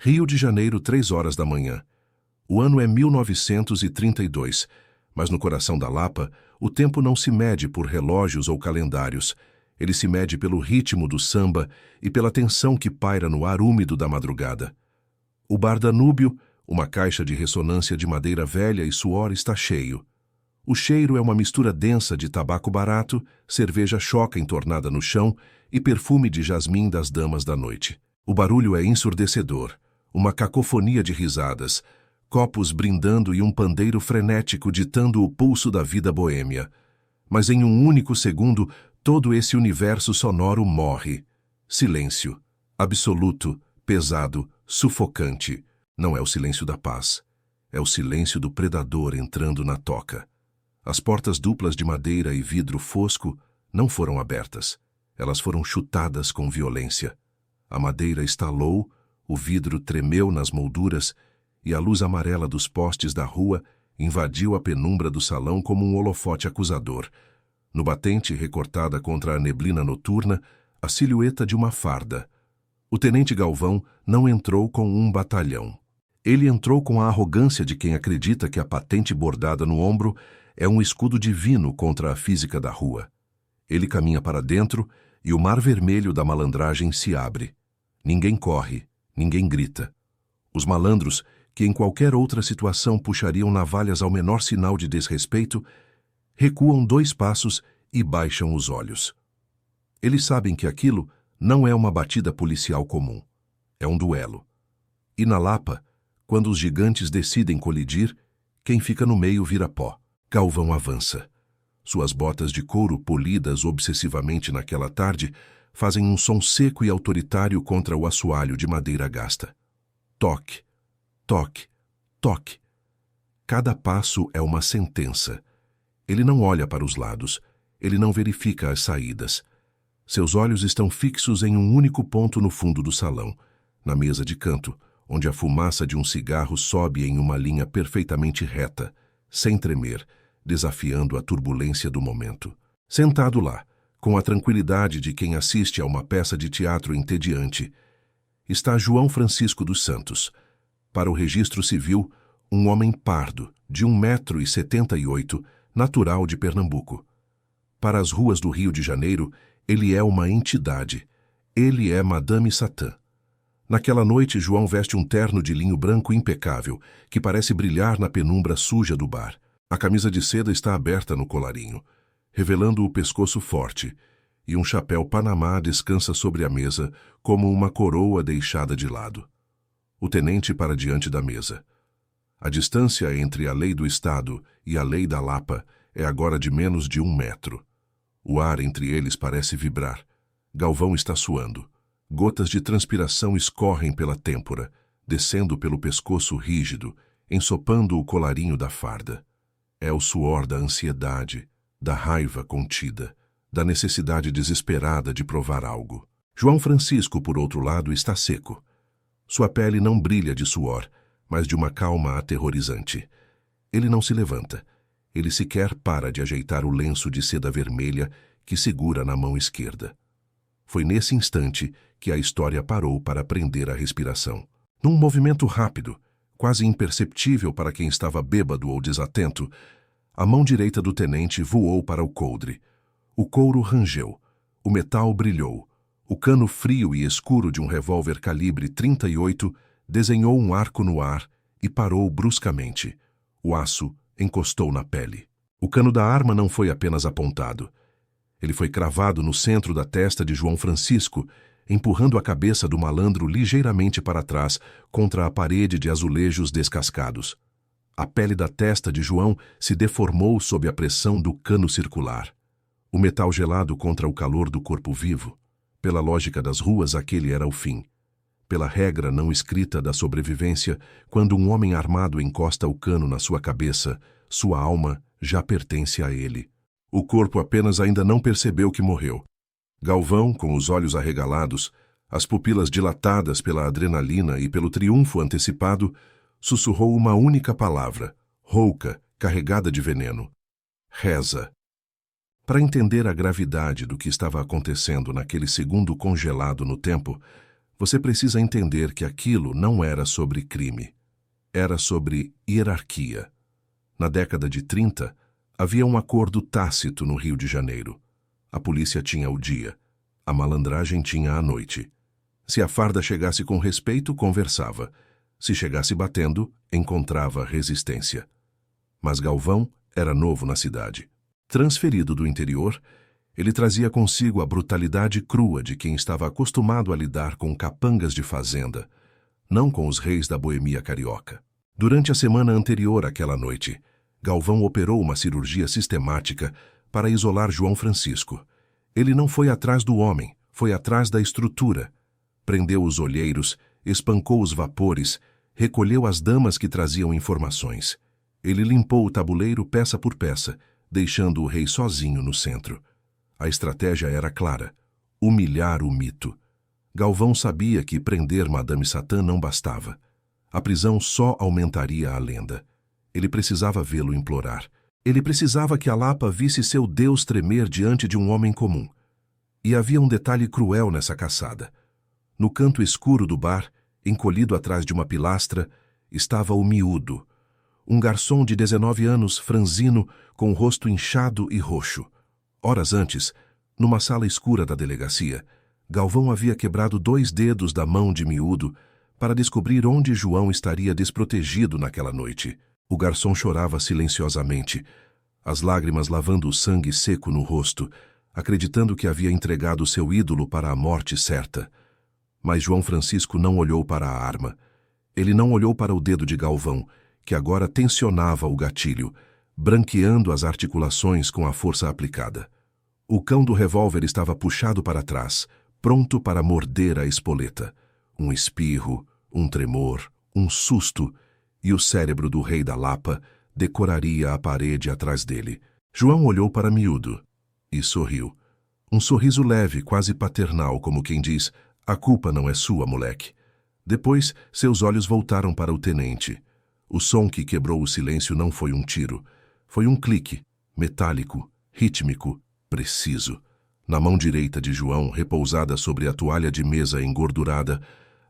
Rio de Janeiro, 3 horas da manhã. O ano é 1932, mas no coração da Lapa, o tempo não se mede por relógios ou calendários. Ele se mede pelo ritmo do samba e pela tensão que paira no ar úmido da madrugada. O bar Danúbio, uma caixa de ressonância de madeira velha e suor, está cheio. O cheiro é uma mistura densa de tabaco barato, cerveja choca entornada no chão e perfume de jasmim das damas da noite. O barulho é ensurdecedor, uma cacofonia de risadas, copos brindando e um pandeiro frenético ditando o pulso da vida boêmia. Mas em um único segundo, todo esse universo sonoro morre. Silêncio. Absoluto, pesado, sufocante. Não é o silêncio da paz. É o silêncio do predador entrando na toca. As portas duplas de madeira e vidro fosco não foram abertas. Elas foram chutadas com violência. A madeira estalou, o vidro tremeu nas molduras e a luz amarela dos postes da rua invadiu a penumbra do salão como um holofote acusador. No batente, recortada contra a neblina noturna, a silhueta de uma farda. O tenente Galvão não entrou com um batalhão. Ele entrou com a arrogância de quem acredita que a patente bordada no ombro é um escudo divino contra a física da rua. Ele caminha para dentro e o mar vermelho da malandragem se abre. Ninguém corre, ninguém grita. Os malandros, que em qualquer outra situação puxariam navalhas ao menor sinal de desrespeito, recuam 2 passos e baixam os olhos. Eles sabem que aquilo não é uma batida policial comum. É um duelo. E na Lapa, quando os gigantes decidem colidir, quem fica no meio vira pó. Galvão avança. Suas botas de couro polidas obsessivamente naquela tarde fazem um som seco e autoritário contra o assoalho de madeira gasta. Toque, toque, toque. Cada passo é uma sentença. Ele não olha para os lados. Ele não verifica as saídas. Seus olhos estão fixos em um único ponto no fundo do salão, na mesa de canto, onde a fumaça de um cigarro sobe em uma linha perfeitamente reta, sem tremer, desafiando a turbulência do momento. Sentado lá, com a tranquilidade de quem assiste a uma peça de teatro entediante, está João Francisco dos Santos. Para o registro civil, um homem pardo, de 1,78 m, natural de Pernambuco. Para as ruas do Rio de Janeiro, ele é uma entidade. Ele é Madame Satã. Naquela noite, João veste um terno de linho branco impecável, que parece brilhar na penumbra suja do bar. A camisa de seda está aberta no colarinho, revelando o pescoço forte, e um chapéu Panamá descansa sobre a mesa como uma coroa deixada de lado. O tenente para diante da mesa. A distância entre a lei do Estado e a lei da Lapa é agora de menos de 1 metro. O ar entre eles parece vibrar. Galvão está suando. Gotas de transpiração escorrem pela têmpora, descendo pelo pescoço rígido, ensopando o colarinho da farda. É o suor da ansiedade, da raiva contida, da necessidade desesperada de provar algo. João Francisco, por outro lado, está seco. Sua pele não brilha de suor, mas de uma calma aterrorizante. Ele não se levanta. Ele sequer para de ajeitar o lenço de seda vermelha que segura na mão esquerda. Foi nesse instante que a história parou para prender a respiração. Num movimento rápido, quase imperceptível para quem estava bêbado ou desatento, a mão direita do tenente voou para o coldre. O couro rangeu, o metal brilhou. O cano frio e escuro de um revólver calibre 38 desenhou um arco no ar e parou bruscamente. O aço encostou na pele. O cano da arma não foi apenas apontado. Ele foi cravado no centro da testa de João Francisco, empurrando a cabeça do malandro ligeiramente para trás contra a parede de azulejos descascados. A pele da testa de João se deformou sob a pressão do cano circular. O metal gelado contra o calor do corpo vivo. Pela lógica das ruas, aquele era o fim. Pela regra não escrita da sobrevivência, quando um homem armado encosta o cano na sua cabeça, sua alma já pertence a ele. O corpo apenas ainda não percebeu que morreu. Galvão, com os olhos arregalados, as pupilas dilatadas pela adrenalina e pelo triunfo antecipado, sussurrou uma única palavra, rouca, carregada de veneno. Reza. Para entender a gravidade do que estava acontecendo naquele segundo congelado no tempo, Você precisa entender que aquilo não era sobre crime. Era sobre hierarquia. Na década de 30, havia um acordo tácito no Rio de Janeiro. A polícia tinha o dia. A malandragem tinha a noite. Se a farda chegasse com respeito, conversava. Se chegasse batendo, encontrava resistência. Mas Galvão era novo na cidade. Transferido do interior, ele trazia consigo a brutalidade crua de quem estava acostumado a lidar com capangas de fazenda, não com os reis da boemia carioca. Durante a semana anterior àquela noite, Galvão operou uma cirurgia sistemática para isolar João Francisco. Ele não foi atrás do homem, foi atrás da estrutura. Prendeu os olheiros, espancou os vapores, recolheu as damas que traziam informações. Ele limpou o tabuleiro peça por peça, deixando o rei sozinho no centro. A estratégia era clara: humilhar o mito. Galvão sabia que prender Madame Satã não bastava. A prisão só aumentaria a lenda. Ele precisava vê-lo implorar. Ele precisava que a Lapa visse seu Deus tremer diante de um homem comum. E havia um detalhe cruel nessa caçada. No canto escuro do bar, encolhido atrás de uma pilastra, estava o Miúdo, um garçom de 19 anos, franzino, com o rosto inchado e roxo. Horas antes, numa sala escura da delegacia, Galvão havia quebrado 2 dedos da mão de Miúdo para descobrir onde João estaria desprotegido naquela noite. O garçom chorava silenciosamente, as lágrimas lavando o sangue seco no rosto, acreditando que havia entregado seu ídolo para a morte certa. Mas João Francisco não olhou para a arma. Ele não olhou para o dedo de Galvão, que agora tensionava o gatilho, branqueando as articulações com a força aplicada. O cão do revólver estava puxado para trás, pronto para morder a espoleta. Um espirro, um tremor, um susto, e o cérebro do rei da Lapa decoraria a parede atrás dele. João olhou para Miúdo e sorriu. Um sorriso leve, quase paternal, como quem diz: "A culpa não é sua, moleque." Depois, seus olhos voltaram para o tenente. O som que quebrou o silêncio não foi um tiro. Foi um clique, metálico, rítmico, preciso. Na mão direita de João, repousada sobre a toalha de mesa engordurada,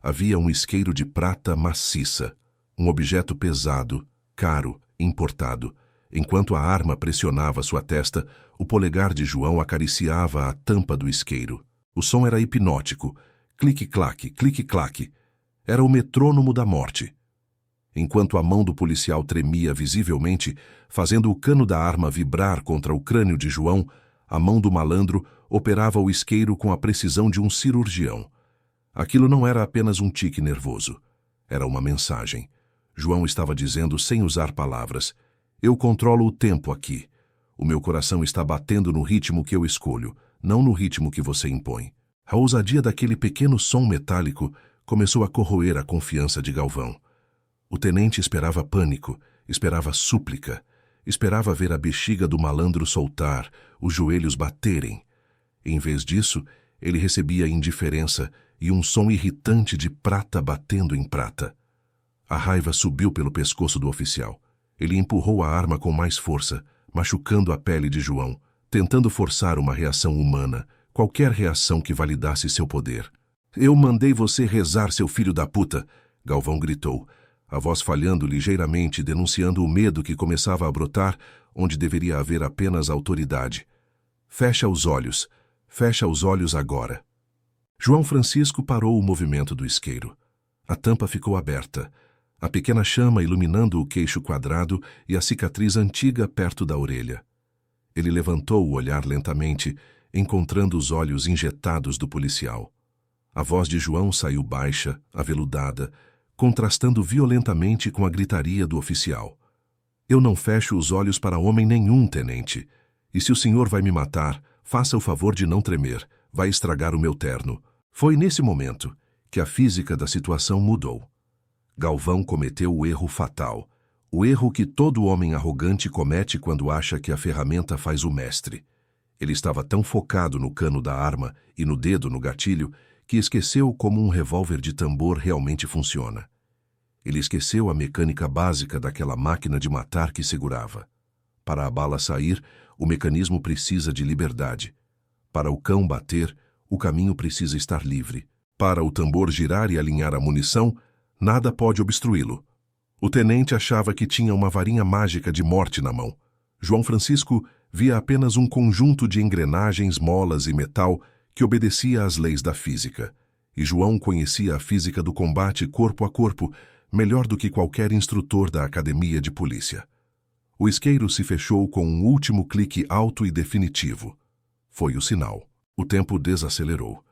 havia um isqueiro de prata maciça. Um objeto pesado, caro, importado. Enquanto a arma pressionava sua testa, o polegar de João acariciava a tampa do isqueiro. O som era hipnótico. Clique-claque, clique-claque. Era o metrônomo da morte. Enquanto a mão do policial tremia visivelmente, fazendo o cano da arma vibrar contra o crânio de João, a mão do malandro operava o isqueiro com a precisão de um cirurgião. Aquilo não era apenas um tique nervoso. Era uma mensagem. João estava dizendo sem usar palavras: "Eu controlo o tempo aqui. O meu coração está batendo no ritmo que eu escolho, não no ritmo que você impõe." A ousadia daquele pequeno som metálico começou a corroer a confiança de Galvão. O tenente esperava pânico, esperava súplica, esperava ver a bexiga do malandro soltar, os joelhos baterem. Em vez disso, ele recebia indiferença e um som irritante de prata batendo em prata. A raiva subiu pelo pescoço do oficial. Ele empurrou a arma com mais força, machucando a pele de João, tentando forçar uma reação humana, qualquer reação que validasse seu poder. "Eu mandei você rezar, seu filho da puta!" Galvão gritou, a voz falhando ligeiramente, denunciando o medo que começava a brotar onde deveria haver apenas autoridade. Fecha os olhos agora." João Francisco parou o movimento do isqueiro. A tampa ficou aberta, a pequena chama iluminando o queixo quadrado e a cicatriz antiga perto da orelha. Ele levantou o olhar lentamente, encontrando os olhos injetados do policial. A voz de João saiu baixa, aveludada, contrastando violentamente com a gritaria do oficial. "Eu não fecho os olhos para homem nenhum, tenente. E se o senhor vai me matar, faça o favor de não tremer, vai estragar o meu terno." Foi nesse momento que a física da situação mudou. Galvão cometeu o erro fatal, o erro que todo homem arrogante comete quando acha que a ferramenta faz o mestre. Ele estava tão focado no cano da arma e no dedo no gatilho que esqueceu como um revólver de tambor realmente funciona. Ele esqueceu a mecânica básica daquela máquina de matar que segurava. Para a bala sair, o mecanismo precisa de liberdade. Para o cão bater, o caminho precisa estar livre. Para o tambor girar e alinhar a munição, nada pode obstruí-lo. O tenente achava que tinha uma varinha mágica de morte na mão. João Francisco via apenas um conjunto de engrenagens, molas e metal que obedecia às leis da física. E João conhecia a física do combate corpo a corpo melhor do que qualquer instrutor da academia de polícia. O isqueiro se fechou com um último clique alto e definitivo. Foi o sinal. O tempo desacelerou.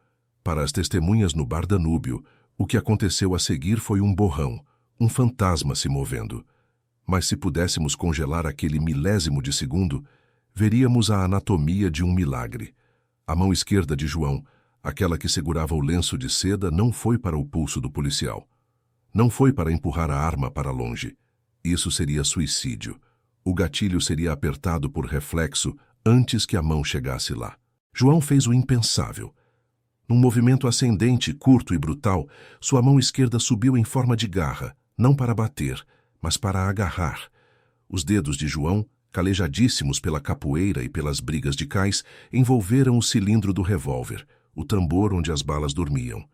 Para as testemunhas no Bar Danúbio, o que aconteceu a seguir foi um borrão, um fantasma se movendo. Mas se pudéssemos congelar aquele milésimo de segundo, veríamos a anatomia de um milagre. A mão esquerda de João, aquela que segurava o lenço de seda, não foi para o pulso do policial. Não foi para empurrar a arma para longe. Isso seria suicídio. O gatilho seria apertado por reflexo antes que a mão chegasse lá. João fez o impensável. Num movimento ascendente, curto e brutal, sua mão esquerda subiu em forma de garra, não para bater, mas para agarrar. Os dedos de João, calejadíssimos pela capoeira e pelas brigas de cais, envolveram o cilindro do revólver, o tambor onde as balas dormiam.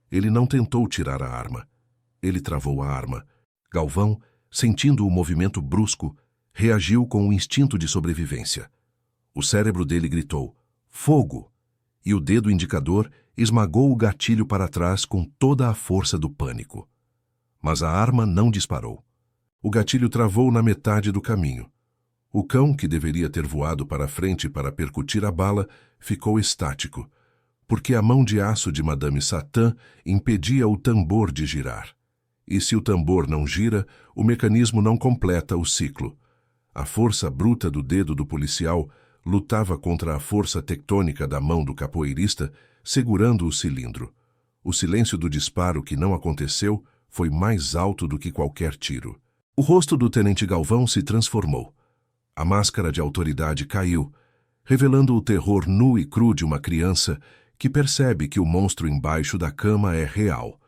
Ele não tentou tirar a arma. Ele travou a arma. Galvão, sentindo o movimento brusco, reagiu com um instinto de sobrevivência. O cérebro dele gritou, fogo! E o dedo indicador esmagou o gatilho para trás com toda a força do pânico. Mas a arma não disparou. O gatilho travou na metade do caminho. O cão, que deveria ter voado para frente para percutir a bala, ficou estático, porque a mão de aço de Madame Satã impedia o tambor de girar. E se o tambor não gira, o mecanismo não completa o ciclo. A força bruta do dedo do policial lutava contra a força tectônica da mão do capoeirista, segurando o cilindro. O silêncio do disparo que não aconteceu foi mais alto do que qualquer tiro. O rosto do tenente Galvão se transformou. A máscara de autoridade caiu, revelando o terror nu e cru de uma criança que percebe que o monstro embaixo da cama é real.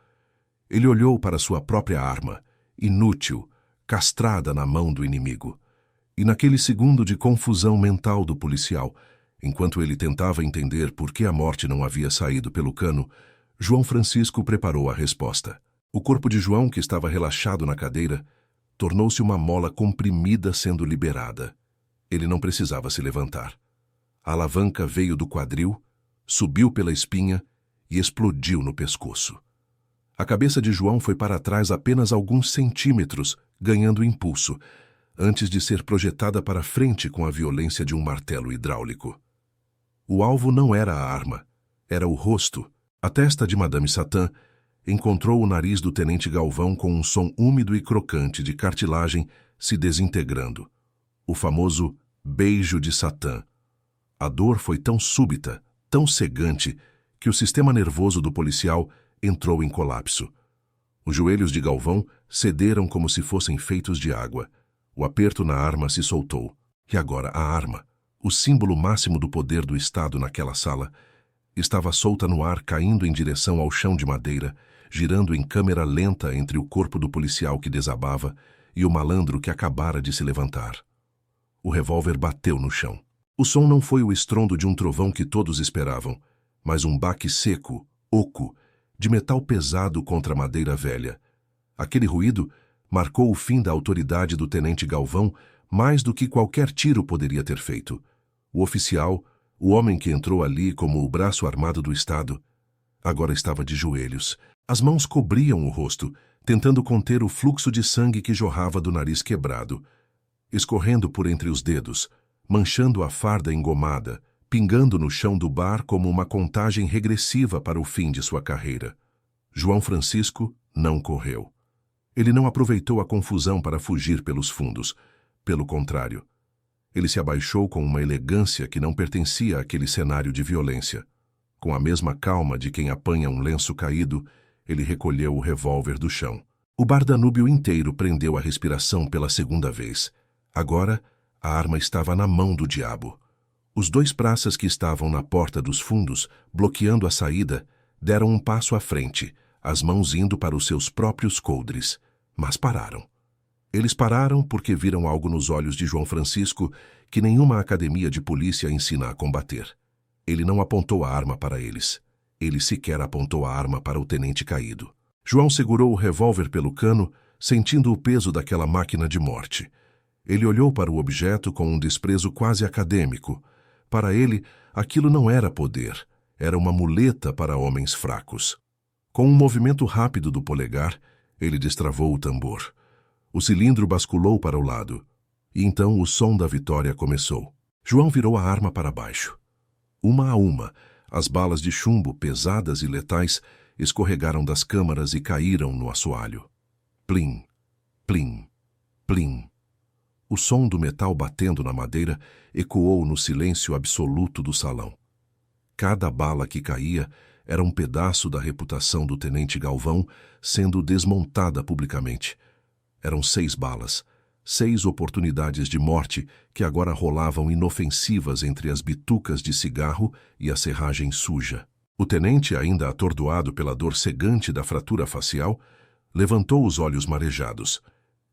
Ele olhou para sua própria arma, inútil, castrada na mão do inimigo. E naquele segundo de confusão mental do policial, enquanto ele tentava entender por que a morte não havia saído pelo cano, João Francisco preparou a resposta. O corpo de João, que estava relaxado na cadeira, tornou-se uma mola comprimida sendo liberada. Ele não precisava se levantar. A alavanca veio do quadril, subiu pela espinha e explodiu no pescoço. A cabeça de João foi para trás apenas alguns centímetros, ganhando impulso, antes de ser projetada para frente com a violência de um martelo hidráulico. O alvo não era a arma, era o rosto. A testa de Madame Satã encontrou o nariz do tenente Galvão com um som úmido e crocante de cartilagem se desintegrando. O famoso beijo de Satã. A dor foi tão súbita, tão cegante, que o sistema nervoso do policial entrou em colapso. Os joelhos de Galvão cederam como se fossem feitos de água. O aperto na arma se soltou. E agora a arma, o símbolo máximo do poder do Estado naquela sala, estava solta no ar, caindo em direção ao chão de madeira, girando em câmera lenta entre o corpo do policial que desabava e o malandro que acabara de se levantar. O revólver bateu no chão. O som não foi o estrondo de um trovão que todos esperavam, mas um baque seco, oco, de metal pesado contra madeira velha. Aquele ruído marcou o fim da autoridade do tenente Galvão mais do que qualquer tiro poderia ter feito. O oficial, o homem que entrou ali como o braço armado do Estado, agora estava de joelhos. As mãos cobriam o rosto, tentando conter o fluxo de sangue que jorrava do nariz quebrado, escorrendo por entre os dedos, manchando a farda engomada, pingando no chão do bar como uma contagem regressiva para o fim de sua carreira. João Francisco não correu. Ele não aproveitou a confusão para fugir pelos fundos. Pelo contrário, ele se abaixou com uma elegância que não pertencia àquele cenário de violência. Com a mesma calma de quem apanha um lenço caído, ele recolheu o revólver do chão. O Bar Danúbio inteiro prendeu a respiração pela segunda vez. Agora, a arma estava na mão do diabo. Os dois praças que estavam na porta dos fundos, bloqueando a saída, deram um passo à frente, as mãos indo para os seus próprios coldres, mas pararam. Eles pararam porque viram algo nos olhos de João Francisco que nenhuma academia de polícia ensina a combater. Ele não apontou a arma para eles. Ele sequer apontou a arma para o tenente caído. João segurou o revólver pelo cano, sentindo o peso daquela máquina de morte. Ele olhou para o objeto com um desprezo quase acadêmico. Para ele, aquilo não era poder, era uma muleta para homens fracos. Com um movimento rápido do polegar, ele destravou o tambor. O cilindro basculou para o lado. E então o som da vitória começou. João virou a arma para baixo. Uma a uma, as balas de chumbo, pesadas e letais, escorregaram das câmaras e caíram no assoalho. Plim, plim, plim. O som do metal batendo na madeira ecoou no silêncio absoluto do salão. Cada bala que caía era um pedaço da reputação do tenente Galvão sendo desmontada publicamente. Eram 6 balas, 6 oportunidades de morte que agora rolavam inofensivas entre as bitucas de cigarro e a serragem suja. O tenente, ainda atordoado pela dor cegante da fratura facial, levantou os olhos marejados.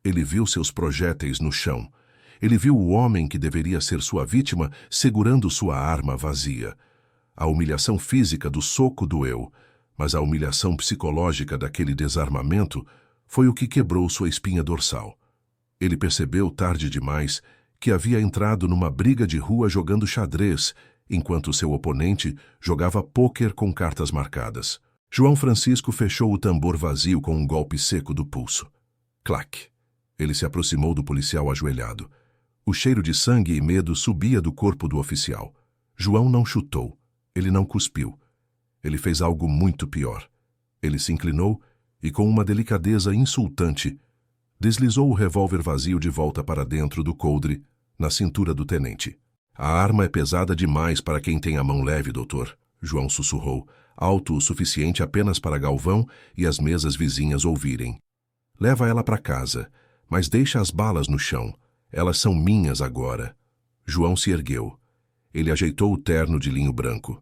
Ele viu seus projéteis no chão. Ele viu o homem que deveria ser sua vítima segurando sua arma vazia. A humilhação física do soco doeu, mas a humilhação psicológica daquele desarmamento foi o que quebrou sua espinha dorsal. Ele percebeu tarde demais que havia entrado numa briga de rua jogando xadrez, enquanto seu oponente jogava pôquer com cartas marcadas. João Francisco fechou o tambor vazio com um golpe seco do pulso. Clac! Ele se aproximou do policial ajoelhado. O cheiro de sangue e medo subia do corpo do oficial. João não chutou. Ele não cuspiu. Ele fez algo muito pior. Ele se inclinou e, com uma delicadeza insultante, deslizou o revólver vazio de volta para dentro do coldre, na cintura do tenente. A arma é pesada demais para quem tem a mão leve, doutor, João sussurrou, alto o suficiente apenas para Galvão e as mesas vizinhas ouvirem. Leva ela para casa, mas deixa as balas no chão. Elas são minhas agora. João se ergueu. Ele ajeitou o terno de linho branco.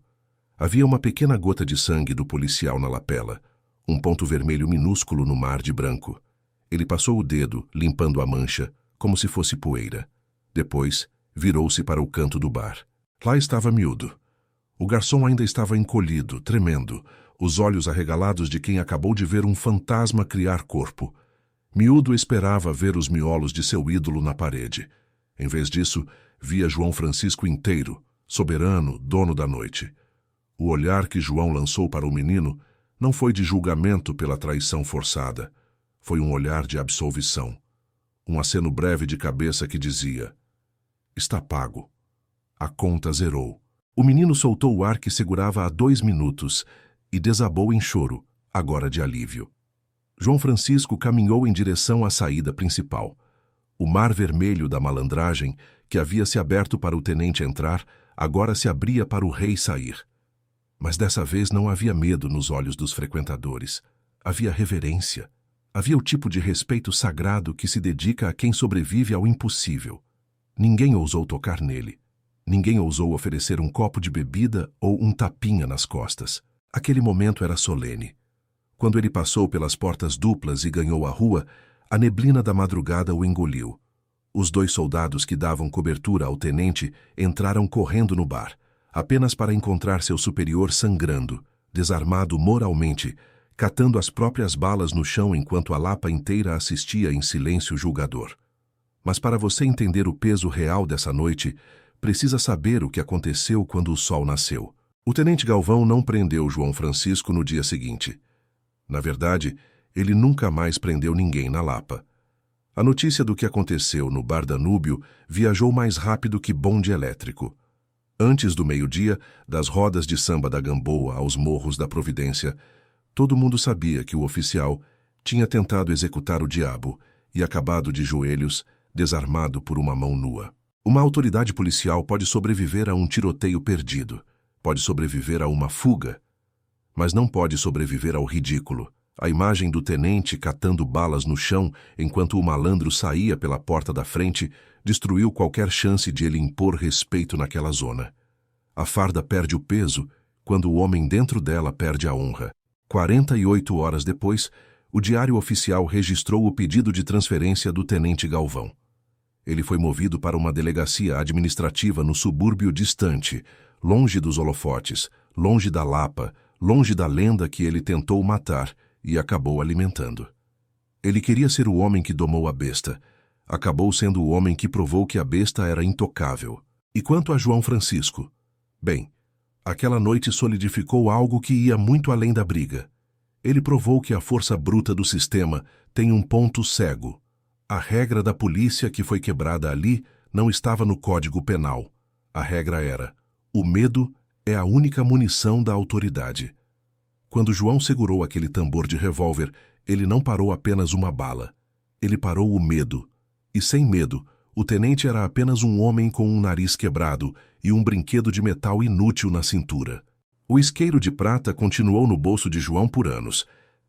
Havia uma pequena gota de sangue do policial na lapela, um ponto vermelho minúsculo no mar de branco. Ele passou o dedo, limpando a mancha, como se fosse poeira. Depois, virou-se para o canto do bar. Lá estava Miúdo. O garçom ainda estava encolhido, tremendo, os olhos arregalados de quem acabou de ver um fantasma criar corpo. Miúdo esperava ver os miolos de seu ídolo na parede. Em vez disso, via João Francisco inteiro, soberano, dono da noite. O olhar que João lançou para o menino não foi de julgamento pela traição forçada. Foi um olhar de absolvição. Um aceno breve de cabeça que dizia: está pago. A conta zerou. O menino soltou o ar que segurava há 2 minutos e desabou em choro, agora de alívio. João Francisco caminhou em direção à saída principal. O mar vermelho da malandragem, que havia se aberto para o tenente entrar, agora se abria para o rei sair. Mas dessa vez não havia medo nos olhos dos frequentadores. Havia reverência. Havia o tipo de respeito sagrado que se dedica a quem sobrevive ao impossível. Ninguém ousou tocar nele. Ninguém ousou oferecer um copo de bebida ou um tapinha nas costas. Aquele momento era solene. Quando ele passou pelas portas duplas e ganhou a rua, a neblina da madrugada o engoliu. Os 2 soldados que davam cobertura ao tenente entraram correndo no bar, apenas para encontrar seu superior sangrando, desarmado moralmente, catando as próprias balas no chão enquanto a lapa inteira assistia em silêncio julgador. Mas para você entender o peso real dessa noite, precisa saber o que aconteceu quando o sol nasceu. O tenente Galvão não prendeu João Francisco no dia seguinte. Na verdade, ele nunca mais prendeu ninguém na Lapa. A notícia do que aconteceu no Bar Danúbio viajou mais rápido que bonde elétrico. Antes do meio-dia, das rodas de samba da Gamboa aos morros da Providência, todo mundo sabia que o oficial tinha tentado executar o diabo e acabado de joelhos, desarmado por uma mão nua. Uma autoridade policial pode sobreviver a um tiroteio perdido, pode sobreviver a uma fuga, mas não pode sobreviver ao ridículo. A imagem do tenente catando balas no chão enquanto o malandro saía pela porta da frente destruiu qualquer chance de ele impor respeito naquela zona. A farda perde o peso quando o homem dentro dela perde a honra. 48 horas depois, o Diário Oficial registrou o pedido de transferência do tenente Galvão. Ele foi movido para uma delegacia administrativa no subúrbio distante, longe dos holofotes, longe da Lapa, longe da lenda que ele tentou matar e acabou alimentando. Ele queria ser o homem que domou a besta. Acabou sendo o homem que provou que a besta era intocável. E quanto a João Francisco? Bem, aquela noite solidificou algo que ia muito além da briga. Ele provou que a força bruta do sistema tem um ponto cego. A regra da polícia que foi quebrada ali não estava no Código Penal. A regra era: o medo é a única munição da autoridade. Quando João segurou aquele tambor de revólver, ele não parou apenas uma bala. Ele parou o medo. E sem medo, o tenente era apenas um homem com um nariz quebrado e um brinquedo de metal inútil na cintura. O isqueiro de prata continuou no bolso de João por anos.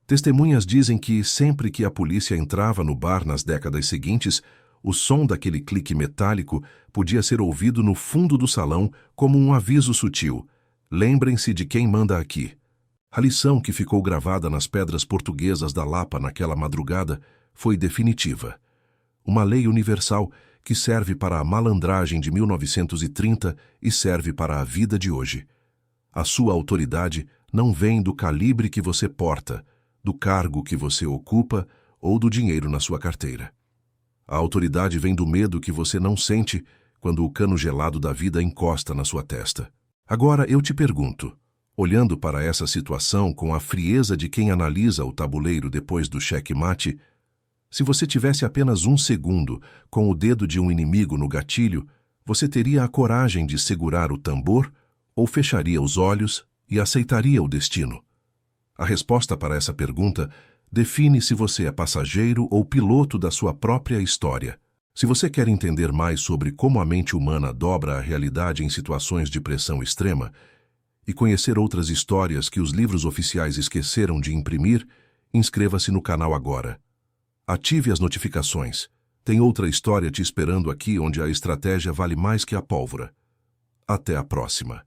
Testemunhas dizem que, sempre que a polícia entrava no bar nas décadas seguintes, o som daquele clique metálico podia ser ouvido no fundo do salão como um aviso sutil: lembrem-se de quem manda aqui. A lição que ficou gravada nas pedras portuguesas da Lapa naquela madrugada foi definitiva. Uma lei universal que serve para a malandragem de 1930 e serve para a vida de hoje. A sua autoridade não vem do calibre que você porta, do cargo que você ocupa ou do dinheiro na sua carteira. A autoridade vem do medo que você não sente quando o cano gelado da vida encosta na sua testa. Agora eu te pergunto, olhando para essa situação com a frieza de quem analisa o tabuleiro depois do cheque-mate, se você tivesse apenas um segundo com o dedo de um inimigo no gatilho, você teria a coragem de segurar o tambor ou fecharia os olhos e aceitaria o destino? A resposta para essa pergunta define se você é passageiro ou piloto da sua própria história. Se você quer entender mais sobre como a mente humana dobra a realidade em situações de pressão extrema e conhecer outras histórias que os livros oficiais esqueceram de imprimir, inscreva-se no canal agora. Ative as notificações. Tem outra história te esperando aqui onde a estratégia vale mais que a pólvora. Até a próxima.